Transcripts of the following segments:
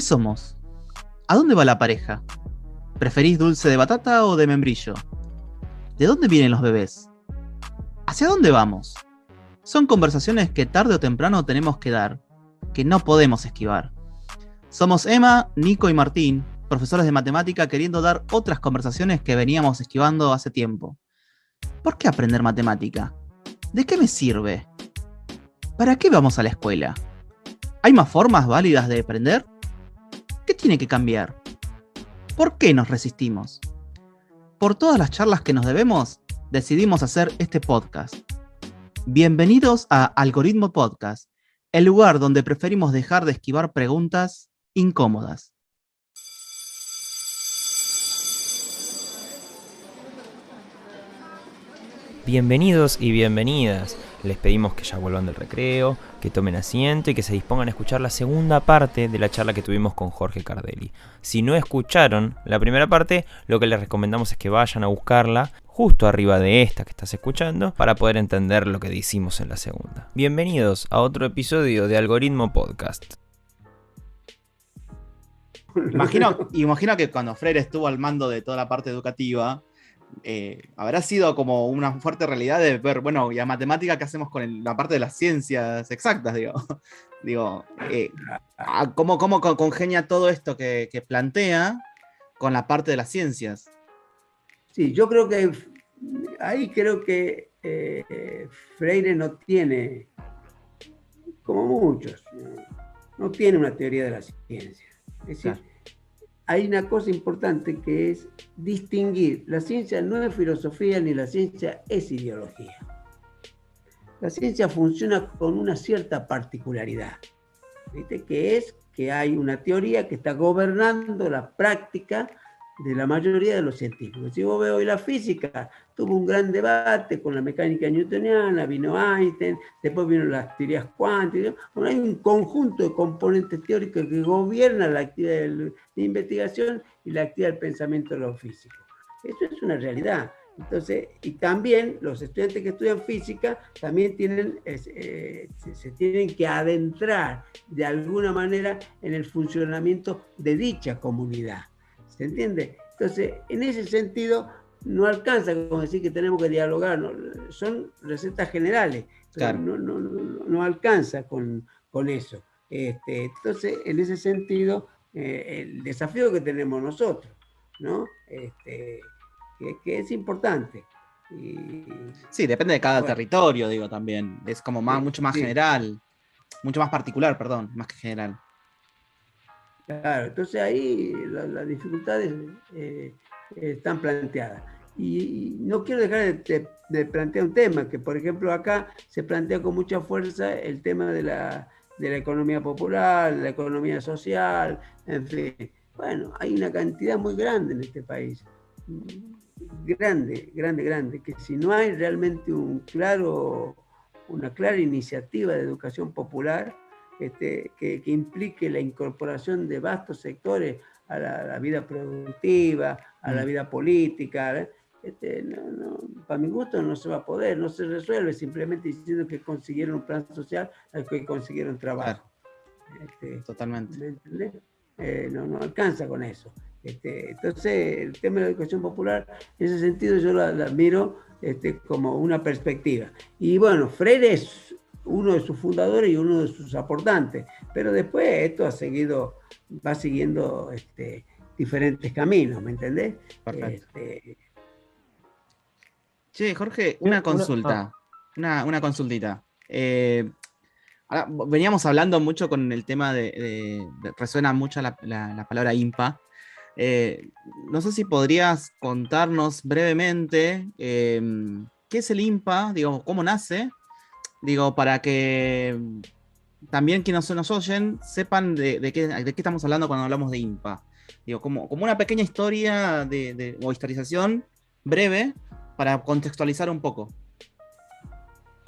¿Qué somos? ¿A dónde va la pareja? ¿Preferís dulce de batata o de membrillo? ¿De dónde vienen los bebés? ¿Hacia dónde vamos? Son conversaciones que tarde o temprano tenemos que dar, que no podemos esquivar. Somos Emma, Nico y Martín, profesores de matemática queriendo dar otras conversaciones que veníamos esquivando hace tiempo. ¿Por qué aprender matemática? ¿De qué me sirve? ¿Para qué vamos a la escuela? ¿Hay más formas válidas de aprender? ¿Qué tiene que cambiar? ¿Por qué nos resistimos? Por todas las charlas que nos debemos, decidimos hacer este podcast. Bienvenidos a Algoritmo Podcast, el lugar donde preferimos dejar de esquivar preguntas incómodas. Bienvenidos y bienvenidas. Les pedimos que ya vuelvan del recreo, que tomen asiento y que se dispongan a escuchar la segunda parte de la charla que tuvimos con Jorge Cardelli. Si no escucharon la primera parte, lo que les recomendamos es que vayan a buscarla justo arriba de esta que estás escuchando para poder entender lo que decimos en la segunda. Bienvenidos a otro episodio de Algoritmo Podcast. Imagino que cuando Freire estuvo al mando de toda la parte educativa, habrá sido como una fuerte realidad de ver, bueno, y a matemática, ¿qué hacemos con la parte de las ciencias exactas? ¿Cómo congenia todo esto que plantea con la parte de las ciencias? Sí, yo creo que Freire no tiene, como muchos, no tiene una teoría de la ciencia. Es decir, claro, hay una cosa importante que es distinguir. La ciencia no es filosofía ni la ciencia es ideología. La ciencia funciona con una cierta particularidad, ¿viste? Que es que hay una teoría que está gobernando la práctica de la mayoría de los científicos. Si vos ves hoy la física, tuvo un gran debate con la mecánica newtoniana, vino Einstein, después vino las teorías cuánticas. Bueno, hay un conjunto de componentes teóricos que gobiernan la actividad de investigación y la actividad del pensamiento de los físicos. Eso es una realidad. Entonces, y también los estudiantes que estudian física también se tienen que adentrar de alguna manera en el funcionamiento de dicha comunidad. ¿Se entiende? Entonces, en ese sentido, no alcanza como decir que tenemos que dialogar, no, son recetas generales, claro. No alcanza con eso. Entonces, en ese sentido, el desafío que tenemos nosotros, ¿no? Que es importante. Sí, depende de cada territorio, también. Es como mucho más general, mucho más particular, más que general. Claro, entonces ahí las dificultades están planteadas. Y no quiero dejar de plantear un tema, que por ejemplo acá se plantea con mucha fuerza el tema de la economía popular, de la economía social, en fin. Bueno, hay una cantidad muy grande en este país, grande, que si no hay realmente una clara iniciativa de educación popular, que implique la incorporación de vastos sectores a la vida productiva, a la vida política. Para mi gusto no se va a poder, no se resuelve simplemente diciendo que consiguieron un plan social, que consiguieron trabajo. Claro. Totalmente. ¿Me entendés? No alcanza con eso. Entonces, el tema de la educación popular, en ese sentido yo la miro como una perspectiva. Y bueno, Freire es uno de sus fundadores y uno de sus aportantes, pero después esto va siguiendo diferentes caminos, ¿me entendés? Perfecto. Che, Jorge, una consulta, una consultita. Ahora, veníamos hablando mucho con el tema resuena mucho la palabra IMPA. No sé si podrías contarnos brevemente qué es el IMPA, cómo nace, para que también quienes nos oyen sepan de qué estamos hablando cuando hablamos de IMPA. Como una pequeña historia o historización breve para contextualizar un poco.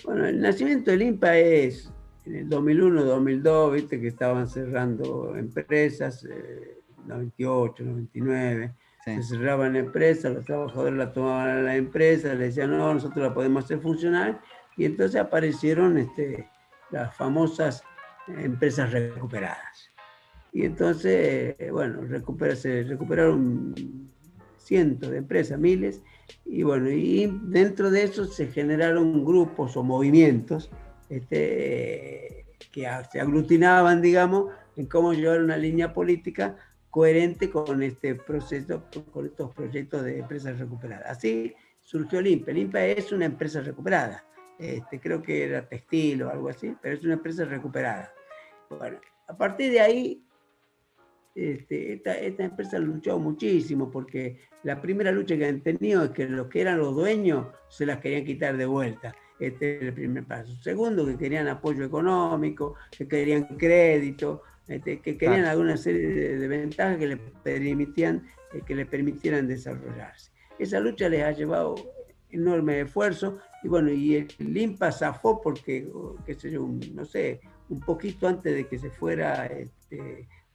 Bueno, el nacimiento del IMPA es en el 2001, 2002, viste que estaban cerrando empresas, 98, 99, sí. Se cerraban empresas, los trabajadores la tomaban a la empresa, le decían, no, nosotros la podemos hacer funcionar, y entonces aparecieron las famosas empresas recuperadas. Y entonces, bueno, se recuperaron cientos de empresas, miles, y bueno, y dentro de eso se generaron grupos o movimientos que se aglutinaban, digamos, en cómo llevar una línea política coherente con este proceso, con estos proyectos de empresas recuperadas. Así surgió el INPA. El INPA es una empresa recuperada. Creo que era textil o algo así, pero es una empresa recuperada. Bueno, a partir de ahí, esta empresa luchó muchísimo, porque la primera lucha que han tenido es que los que eran los dueños se las querían quitar de vuelta. Este es el primer paso. Segundo, que querían apoyo económico, que querían crédito, que querían alguna serie de ventajas que le permitieran desarrollarse. Esa lucha les ha llevado enorme esfuerzo, y bueno, y el INPA zafó porque, qué sé yo, no sé, un poquito antes de que se fuera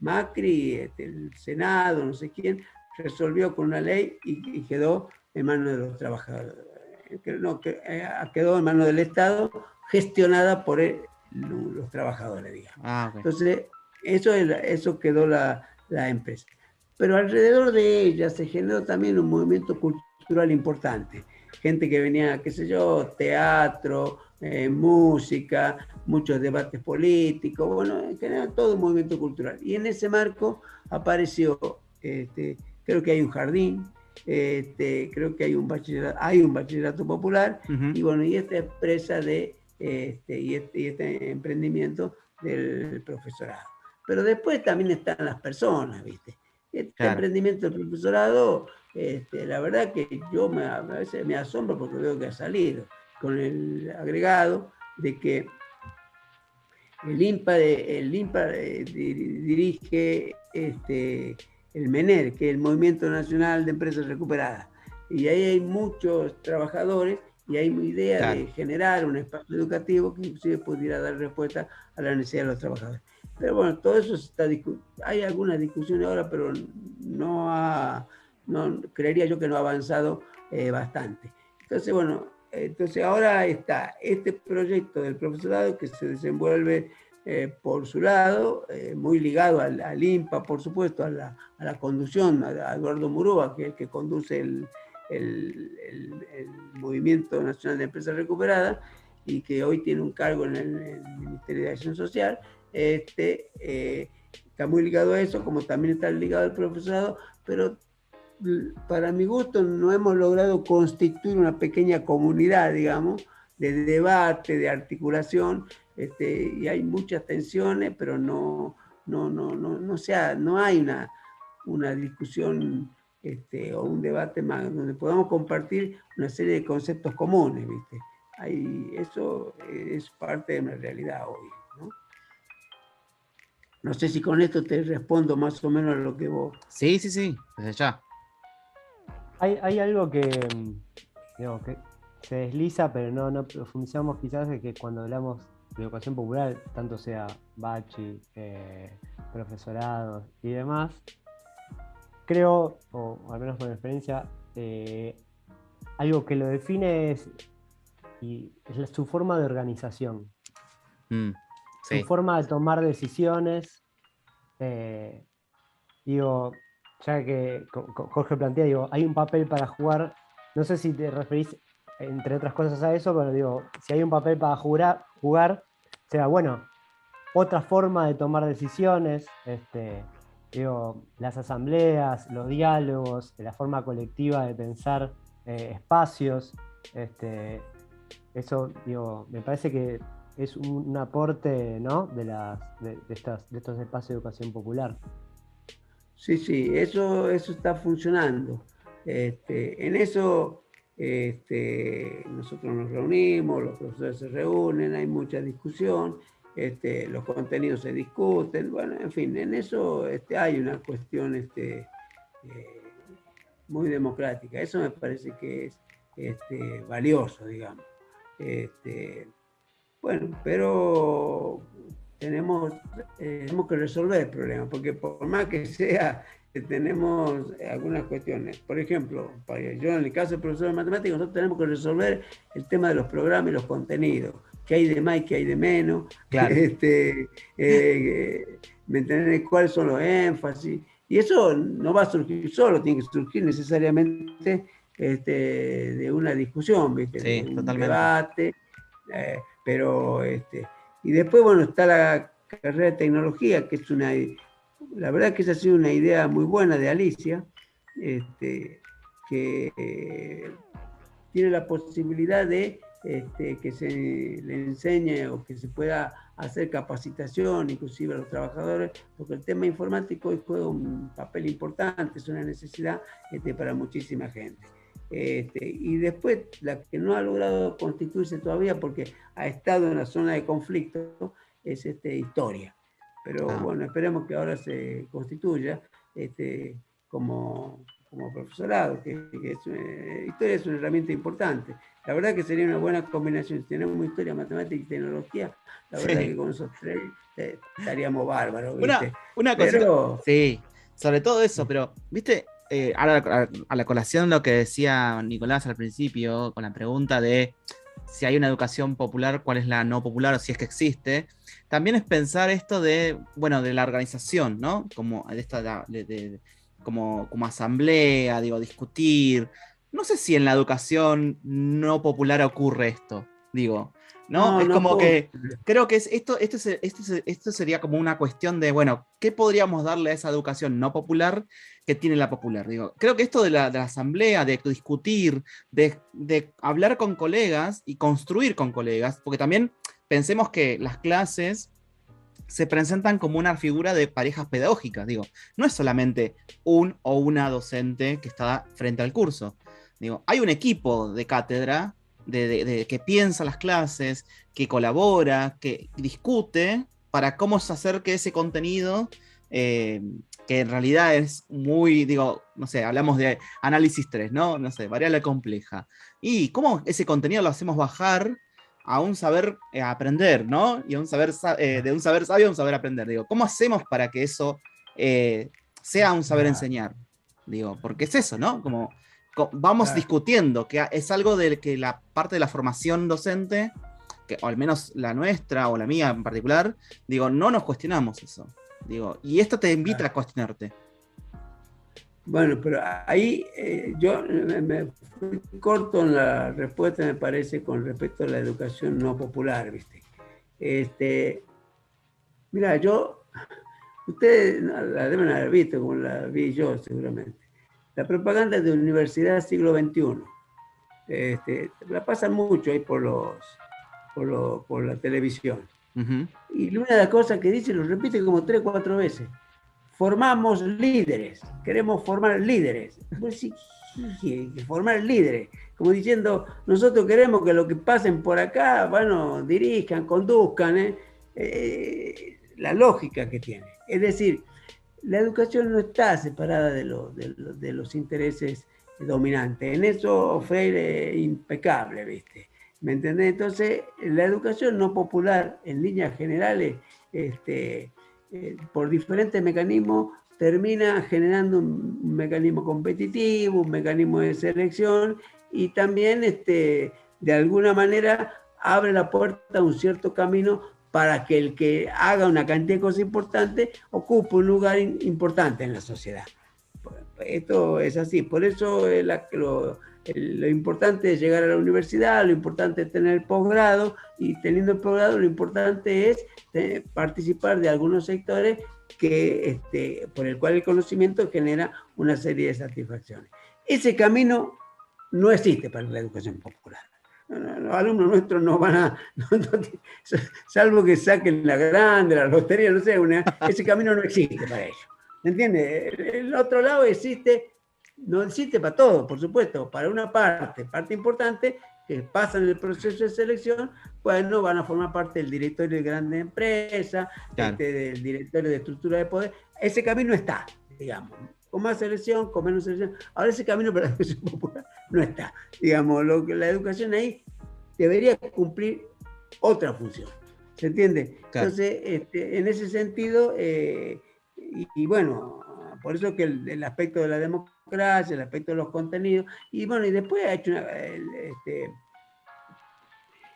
Macri, el Senado, no sé quién, resolvió con una ley y quedó en manos de los trabajadores. Quedó en manos del Estado, gestionada por los trabajadores, digamos. Okay. Entonces, eso quedó la empresa. Pero alrededor de ella se generó también un movimiento cultural importante. Gente que venía, qué sé yo, teatro, música, muchos debates políticos, bueno, en general todo un movimiento cultural. Y en ese marco apareció, creo que hay un jardín, creo que hay un bachillerato popular, y bueno, y esta empresa y este emprendimiento del profesorado. Pero después también están las personas, ¿viste? Emprendimiento del profesorado, la verdad que yo a veces me asombro porque veo que ha salido con el agregado de que el INPA dirige el MENER, que es el Movimiento Nacional de Empresas Recuperadas. Y ahí hay muchos trabajadores y hay una idea de generar un espacio educativo que inclusive pudiera dar respuesta a la necesidad de los trabajadores. Pero bueno, todo eso hay algunas discusiones ahora, pero creería yo que no ha avanzado bastante. Entonces, bueno, ahora está este proyecto del profesorado que se desenvuelve por su lado, muy ligado al INPA, por supuesto, a la conducción, a Eduardo Murúa, que es el que conduce el Movimiento Nacional de Empresas Recuperadas, y que hoy tiene un cargo en el Ministerio de Acción Social. Está muy ligado a eso, como también está ligado al profesorado, pero para mi gusto no hemos logrado constituir una pequeña comunidad, digamos, de debate, de articulación, y hay muchas tensiones, pero no hay una discusión o un debate más donde podamos compartir una serie de conceptos comunes, ¿viste? Eso es parte de una realidad hoy, ¿no? No sé si con esto te respondo más o menos a lo que vos... Sí, desde ya. Hay algo que se desliza, pero no profundizamos quizás, de que cuando hablamos de educación popular, tanto sea bachi, profesorado y demás, creo, o al menos por mi experiencia, algo que lo define es su forma de organización. Su forma de tomar decisiones. Ya que Jorge plantea, hay un papel para jugar. No sé si te referís, entre otras cosas, a eso, pero si hay un papel para jugar, sea, bueno, otra forma de tomar decisiones, las asambleas, los diálogos, la forma colectiva de pensar espacios, eso, me parece que es un aporte, ¿no?, de estos espacios de educación popular. Sí, eso está funcionando. En eso nosotros nos reunimos, los profesores se reúnen, hay mucha discusión, los contenidos se discuten, bueno, en fin, en eso hay una cuestión muy democrática. Eso me parece que es valioso, digamos. Bueno, pero tenemos que resolver el problema, porque por más que sea, tenemos algunas cuestiones. Por ejemplo, yo en el caso del profesor de matemáticas, nosotros tenemos que resolver el tema de los programas y los contenidos. ¿Qué hay de más y qué hay de menos? Claro. ¿me entendés? ¿Cuáles son los énfasis? Y eso no va a surgir solo, tiene que surgir necesariamente de una discusión, ¿viste? Sí, De un totalmente. debate, pero y después, bueno, está la carrera de tecnología, que es la verdad que esa ha sido una idea muy buena de Alicia, que tiene la posibilidad de que se le enseñe o que se pueda hacer capacitación, inclusive a los trabajadores, porque el tema informático hoy juega un papel importante, es una necesidad para muchísima gente. Y después, la que no ha logrado constituirse todavía, porque ha estado en la zona de conflicto, es historia. Pero bueno, esperemos que ahora se constituya como profesorado, que historia es una herramienta importante. La verdad que sería una buena combinación. Si tenemos historia, matemática y tecnología, la verdad que con esos tres estaríamos bárbaros, ¿viste? Una cosita, Pero, sí, sobre todo eso, pero, viste, ahora a la colación lo que decía Nicolás al principio, con la pregunta de si hay una educación popular, cuál es la no popular o si es que existe, también es pensar esto de, bueno, de la organización, ¿no? Como de esta, como asamblea, digo, discutir. No sé si en la educación no popular ocurre esto, digo, ¿no? no, Es no como que ocurre. creo que esto sería como una cuestión de, bueno, ¿qué podríamos darle a esa educación no popular que tiene la popular? Digo, creo que esto de la asamblea, de discutir, de hablar con colegas y construir con colegas, porque también pensemos que las clases se presentan como una figura de parejas pedagógicas, digo, no es solamente un o una docente que está frente al curso, digo, hay un equipo de cátedra que piensa las clases, que colabora, que discute para cómo hacer que ese contenido, que en realidad es muy, digo, no sé, hablamos de análisis 3, ¿no? No sé, variable compleja. Y cómo ese contenido lo hacemos bajar a un saber aprender, ¿no? Y a un saber, de un saber sabio a un saber aprender. Digo, ¿cómo hacemos para que eso sea un saber enseñar? Digo, porque es eso, ¿no? Como vamos Claro. discutiendo, que es algo de que la parte de la formación docente, que, o al menos la nuestra o la mía en particular, digo, no nos cuestionamos eso. Digo, y esto te invita a cuestionarte. Bueno, pero ahí yo me fui corto en la respuesta, me parece, con respecto a la educación no popular, ¿viste? Mira, ustedes la deben haber visto, como la vi yo seguramente. La propaganda de Universidad Siglo XXI. La pasan mucho ahí por la televisión. Uh-huh. Y una de las cosas que dice, lo repite como 3 o 4 veces. Formamos líderes, queremos formar líderes. Pues sí, formar líderes, como diciendo, nosotros queremos que lo que pasen por acá, bueno, dirijan, conduzcan, la lógica que tiene. Es decir, la educación no está separada de los intereses dominantes. En eso Freire es impecable, ¿viste? ¿Me entendés? Entonces, la educación no popular, en líneas generales, por diferentes mecanismos, termina generando un mecanismo competitivo, un mecanismo de selección y también, de alguna manera, abre la puerta a un cierto camino para que el que haga una cantidad de cosas importantes ocupe un lugar importante en la sociedad. Esto es así, por eso lo importante es llegar a la universidad, lo importante es tener el posgrado, y teniendo el posgrado lo importante es participar de algunos sectores por el cual el conocimiento genera una serie de satisfacciones. Ese camino no existe para la educación popular. Los alumnos nuestros no van a, salvo que saquen la grande, la lotería, no sé, ese camino no existe para ellos. ¿Me entiendes? El otro lado no existe para todos, por supuesto, para una parte importante que pasan el proceso de selección, bueno, van a formar parte del directorio de grandes empresas, Claro. Del directorio de estructura de poder. Ese camino está, digamos, con más selección, con menos selección. Ahora ese camino para la educación popular no está. Digamos, la educación ahí debería cumplir otra función. ¿Se entiende? Claro. Entonces, en ese sentido, y bueno, por eso que el aspecto de la democracia, el aspecto de los contenidos, y bueno, y después ha hecho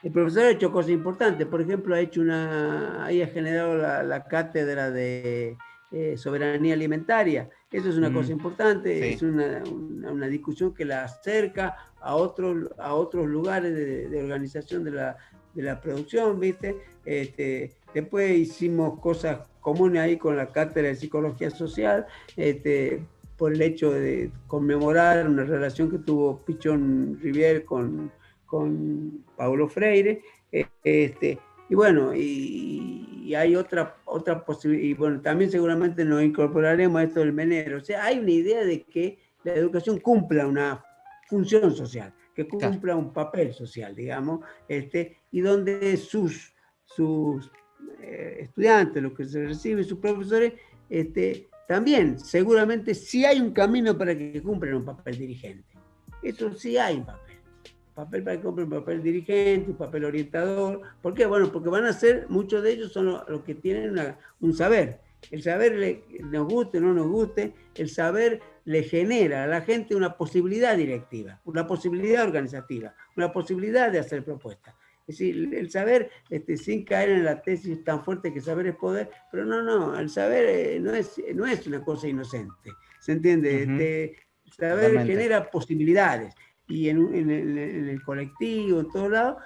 El profesor ha hecho cosas importantes. Por ejemplo, ha generado la cátedra de soberanía alimentaria. Eso es una cosa importante, sí. es una discusión que la acerca a otros lugares de organización de la producción, ¿viste? Después hicimos cosas comunes ahí con la cátedra de psicología social, por el hecho de conmemorar una relación que tuvo Pichón Rivière con Paulo Freire, y bueno, y hay otra posibilidad, y bueno, también seguramente nos incorporaremos a esto del Menero. O sea, hay una idea de que la educación cumpla una función social, que cumpla un papel social, digamos, y donde sus estudiantes, los que se reciben, sus profesores, también seguramente sí hay un camino para que cumplan un papel dirigente. Eso sí hay un papel para que cumplan un papel dirigente, un papel orientador. ¿Por qué? Bueno, porque van a ser, muchos de ellos son los que tienen un saber. El saber, nos guste o no nos guste, el saber le genera a la gente una posibilidad directiva, una posibilidad organizativa, una posibilidad de hacer propuestas. Es decir, el saber, sin caer en la tesis tan fuerte que saber es poder, pero no, el saber no es una cosa inocente, ¿se entiende? El saber Totalmente. genera posibilidades, y en el colectivo, en todos lados,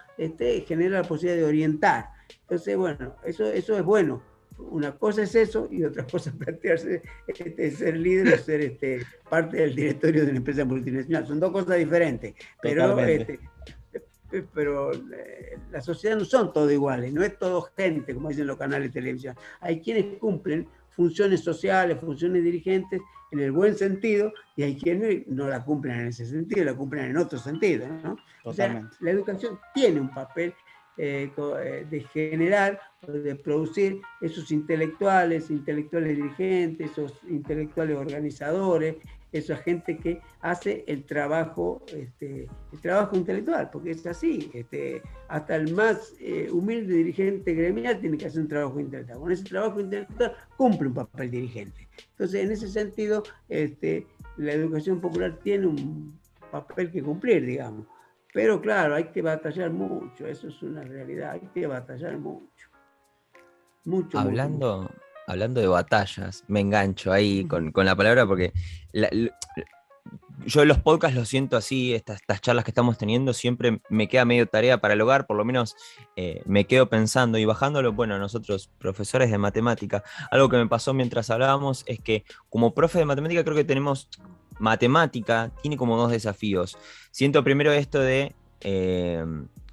genera la posibilidad de orientar. Entonces, bueno, eso es bueno. Una cosa es eso y otra cosa es plantearse ser líder o ser parte del directorio de una empresa multinacional. Son dos cosas diferentes, pero la sociedad no son todos iguales, no es todo gente, como dicen los canales de televisión. Hay quienes cumplen funciones sociales, funciones dirigentes en el buen sentido, y hay quienes no la cumplen en ese sentido, la cumplen en otro sentido, ¿no? O sea, la educación tiene un papel de generar, de producir esos intelectuales dirigentes, esos intelectuales organizadores, esa gente que hace el trabajo intelectual, porque es así, hasta el más humilde dirigente gremial tiene que hacer un trabajo intelectual. Con ese trabajo intelectual cumple un papel dirigente. Entonces, en ese sentido, la educación popular tiene un papel que cumplir, digamos. Pero claro, hay que batallar mucho, eso es una realidad, hay que batallar mucho. Hablando de batallas, me engancho ahí con la palabra porque yo los podcasts los siento así, estas charlas que estamos teniendo, siempre me queda medio tarea para el hogar, por lo menos me quedo pensando y bajándolo, bueno, nosotros, profesores de matemática, algo que me pasó mientras hablábamos es que como profe de matemática creo que tenemos... Matemática tiene como dos desafíos. Siento primero esto de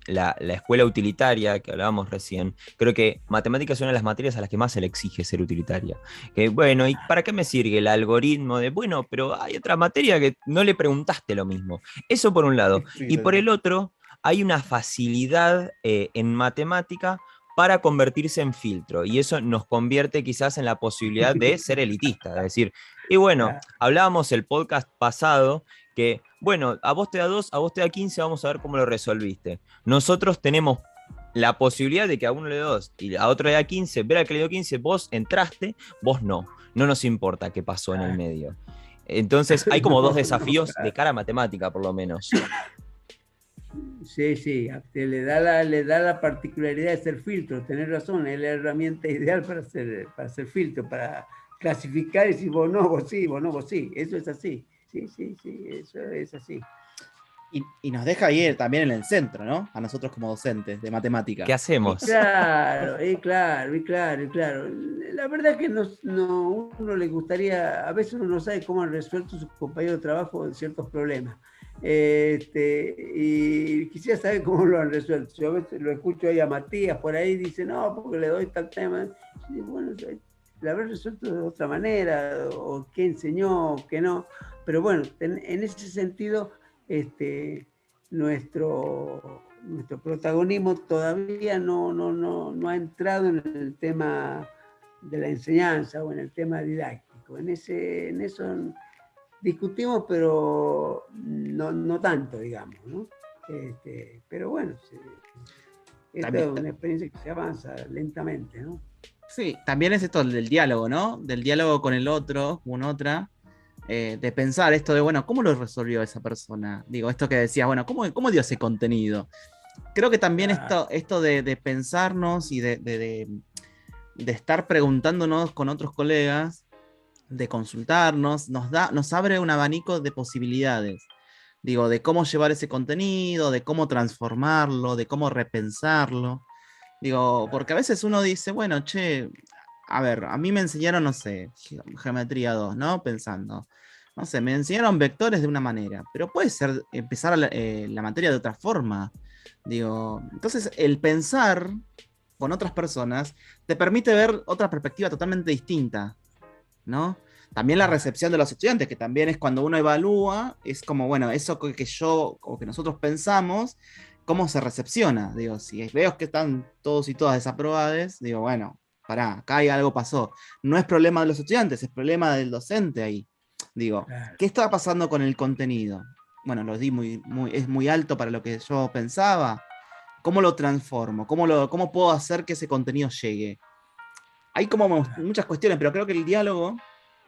la escuela utilitaria que hablábamos recién. Creo que matemática es una de las materias a las que más se le exige ser utilitaria. Que bueno, ¿y para qué me sirve el algoritmo de, bueno, pero hay otra materia que no le preguntaste lo mismo? Eso por un lado. Y por el otro, hay una facilidad en matemática para convertirse en filtro, y eso nos convierte quizás en la posibilidad de ser elitista, es decir, y bueno, hablábamos el podcast pasado que, bueno, a vos te da 2, a vos te da 15, vamos a ver cómo lo resolviste. Nosotros tenemos la posibilidad de que a uno le dé 2 y a otro le da 15, ver al que le dio 15, vos entraste, vos no nos importa qué pasó en el medio. Entonces hay como dos desafíos de cara a matemática, por lo menos. Sí, le da la particularidad de ser filtro, tenés razón, es la herramienta ideal para hacer filtro, para clasificar y decir vos no, vos sí, vos no, vos sí, eso es así, sí, eso es así. Y nos deja ahí también en el centro, ¿no? A nosotros como docentes de matemática. ¿Qué hacemos? Claro. La verdad es que uno le gustaría, a veces uno no sabe cómo han resuelto sus compañeros de trabajo ciertos problemas. Y quisiera saber cómo lo han resuelto. Yo a veces lo escucho ahí a Matías por ahí, dice, no, porque le doy tal tema. Y bueno, lo habrá resuelto de otra manera, o qué enseñó, qué no. Pero bueno, en ese sentido, nuestro protagonismo todavía no ha entrado en el tema de la enseñanza o en el tema didáctico. En eso discutimos, pero no tanto, digamos, ¿no? Pero bueno, esta es una experiencia que se avanza lentamente, ¿no? Sí, también es esto del diálogo, ¿no? Del diálogo con el otro, con otra, de pensar esto de, bueno, ¿cómo lo resolvió esa persona? Digo, esto que decías, bueno, ¿cómo dio ese contenido? creo que también Claro. esto de pensarnos y de estar preguntándonos con otros colegas, de consultarnos, nos abre un abanico de posibilidades. Digo, de cómo llevar ese contenido, de cómo transformarlo, de cómo repensarlo. Digo, porque a veces uno dice, bueno, che, a ver, a mí me enseñaron, no sé, geometría 2, ¿no? Pensando. No sé, me enseñaron vectores de una manera, pero puede ser empezar la materia de otra forma. Digo, entonces el pensar con otras personas te permite ver otra perspectiva totalmente distinta, ¿no? También la recepción de los estudiantes, que también es cuando uno evalúa, es como, bueno, eso que yo o que nosotros pensamos, ¿cómo se recepciona? Digo, si veo que están todos y todas desaprobadas, digo, bueno, pará, acá hay algo pasó. No es problema de los estudiantes, es problema del docente ahí. Digo, Claro. ¿qué está pasando con el contenido? Bueno, lo di es muy alto para lo que yo pensaba. ¿Cómo lo transformo? ¿Cómo puedo hacer que ese contenido llegue? Hay como muchas cuestiones, pero creo que el diálogo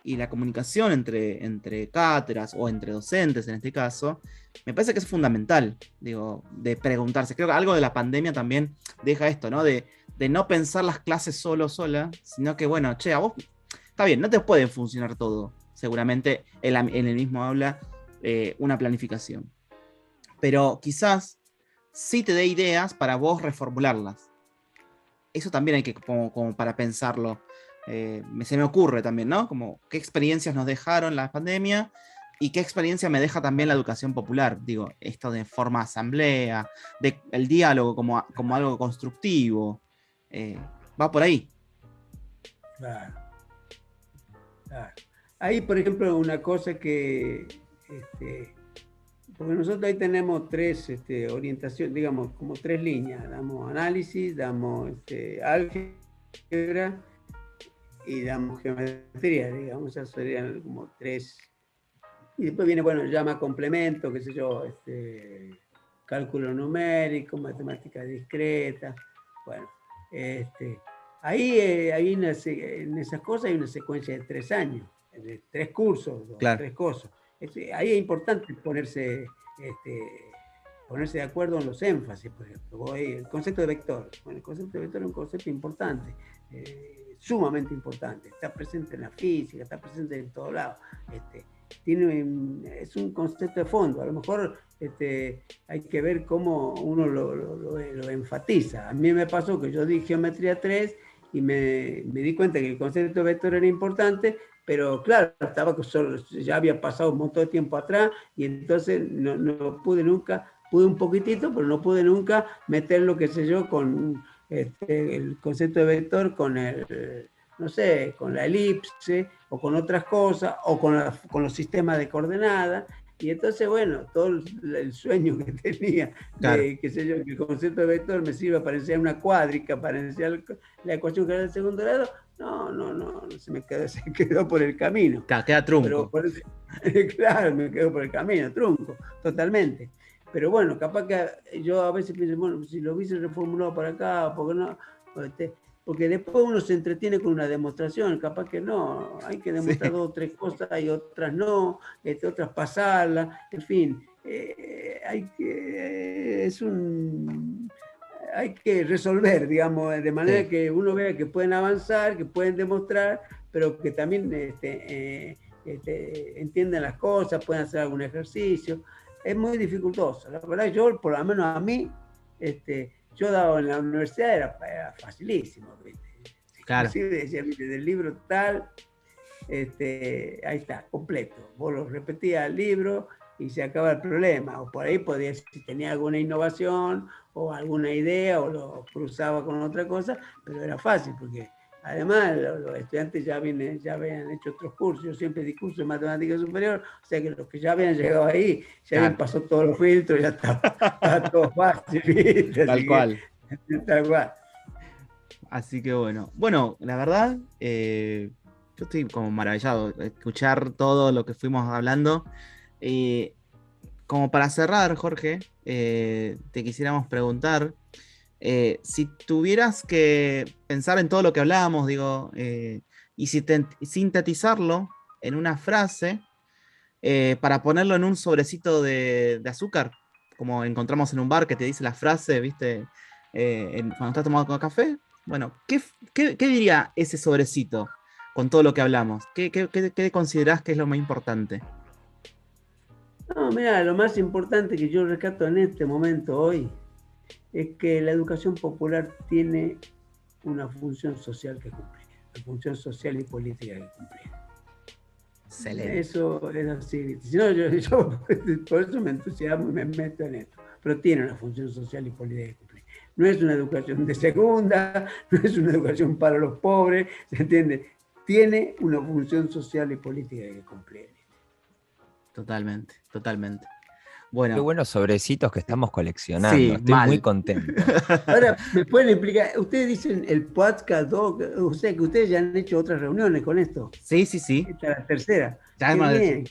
y la comunicación entre cátedras o entre docentes en este caso, me parece que es fundamental, digo, de preguntarse. Creo que algo de la pandemia también deja esto, ¿no? De no pensar las clases sola, sino que, bueno, che, a vos, está bien, no te puede funcionar todo, seguramente en el mismo aula, una planificación. Pero quizás sí te dé ideas para vos reformularlas. Eso también hay que, como para pensarlo. Se me ocurre también, ¿no? Como qué experiencias nos dejaron la pandemia y qué experiencia me deja también la educación popular. Digo, esto de forma asamblea, de el diálogo como algo constructivo. eh, Va por ahí. Claro, claro. Ahí, por ejemplo, una cosa que, porque nosotros ahí tenemos tres orientaciones, digamos, como tres líneas. Damos análisis, damos álgebra y damos geometría, digamos, esas serían como tres. Y después viene, bueno, llama complemento, qué sé yo, cálculo numérico, matemática discreta. Bueno, ahí en esas cosas hay una secuencia de 3 años, de 3 cursos, o Claro, 3 cosas. Ahí es importante ponerse de acuerdo en los énfasis, por ejemplo. El concepto de vector. Bueno, el concepto de vector es un concepto importante, sumamente importante. Está presente en la física, está presente en todos lados. Es un concepto de fondo. A lo mejor hay que ver cómo uno lo enfatiza. A mí me pasó que yo di geometría 3 y me di cuenta que el concepto de vector era importante, pero claro, ya había pasado un montón de tiempo atrás y entonces no pude nunca, pude un poquitito, pero no pude nunca meter lo que sé yo con el concepto de vector con no sé, con la elipse o con otras cosas o con los sistemas de coordenadas. Y entonces, bueno, todo el sueño que tenía claro. de, qué sé yo, que el concepto de vector me sirva para enseñar una cuádrica, para enseñar la ecuación general del segundo grado, no, se quedó por el camino. Claro, queda Pero trunco. por eso, claro, me quedo por el camino, trunco, totalmente. Pero bueno, capaz que yo a veces pienso, bueno, si lo hubiese reformulado para acá, ¿por qué no? Porque después uno se entretiene con una demostración, capaz que no, hay que Sí, demostrar 2 o 3 cosas y otras no, otras pasarlas, en fin, hay que resolver, digamos, de manera sí, que uno vea que pueden avanzar, que pueden demostrar, pero que también entienden las cosas, pueden hacer algún ejercicio. Es muy dificultoso. La verdad, yo, por lo menos a mí, yo daba en la universidad, era facilísimo, ¿viste? claro. Inclusive decía, ¿viste? Del libro tal, ahí está, completo. Vos lo repetías el libro y se acaba el problema. O por ahí podía, si tenía alguna innovación o alguna idea o lo cruzaba con otra cosa, pero era fácil porque además los estudiantes ya habían hecho otros cursos. Yo siempre di cursos de matemática superior, o sea que los que ya habían llegado ahí, ya habían Claro. pasado todos los filtros, ya estaba todo fácil, ¿viste? Tal Así que, cual. tal cual. Así que bueno. Bueno, la verdad, yo estoy como maravillado de escuchar todo lo que fuimos hablando. Eh, Como para cerrar, Jorge, te quisiéramos preguntar si tuvieras que pensar en todo lo que hablamos, digo, y sintetizarlo en una frase para ponerlo en un sobrecito de azúcar, como encontramos en un bar que te dice la frase, ¿viste? Cuando estás tomando café. Bueno, ¿qué diría ese sobrecito con todo lo que hablamos? ¿Qué considerás que es lo más importante? No, mira, lo más importante que yo rescato en este momento hoy es que la educación popular tiene una función social que cumplir, una función social y política que cumplir. Excelente. Eso es así. Si no, yo por eso me entusiasmo y me meto en esto. Pero tiene una función social y política que cumplir. No es una educación de segunda, no es una educación para los pobres, ¿se entiende? Tiene una función social y política que cumplir. Totalmente, totalmente. Qué Bueno, buenos sobrecitos que estamos coleccionando. sí, Estoy mal. muy contento. Ahora, ¿me pueden explicar? Ustedes dicen el podcast, o sea que ustedes ya han hecho otras reuniones con esto. Sí. Esta es la tercera. Ya Qué hemos- bien.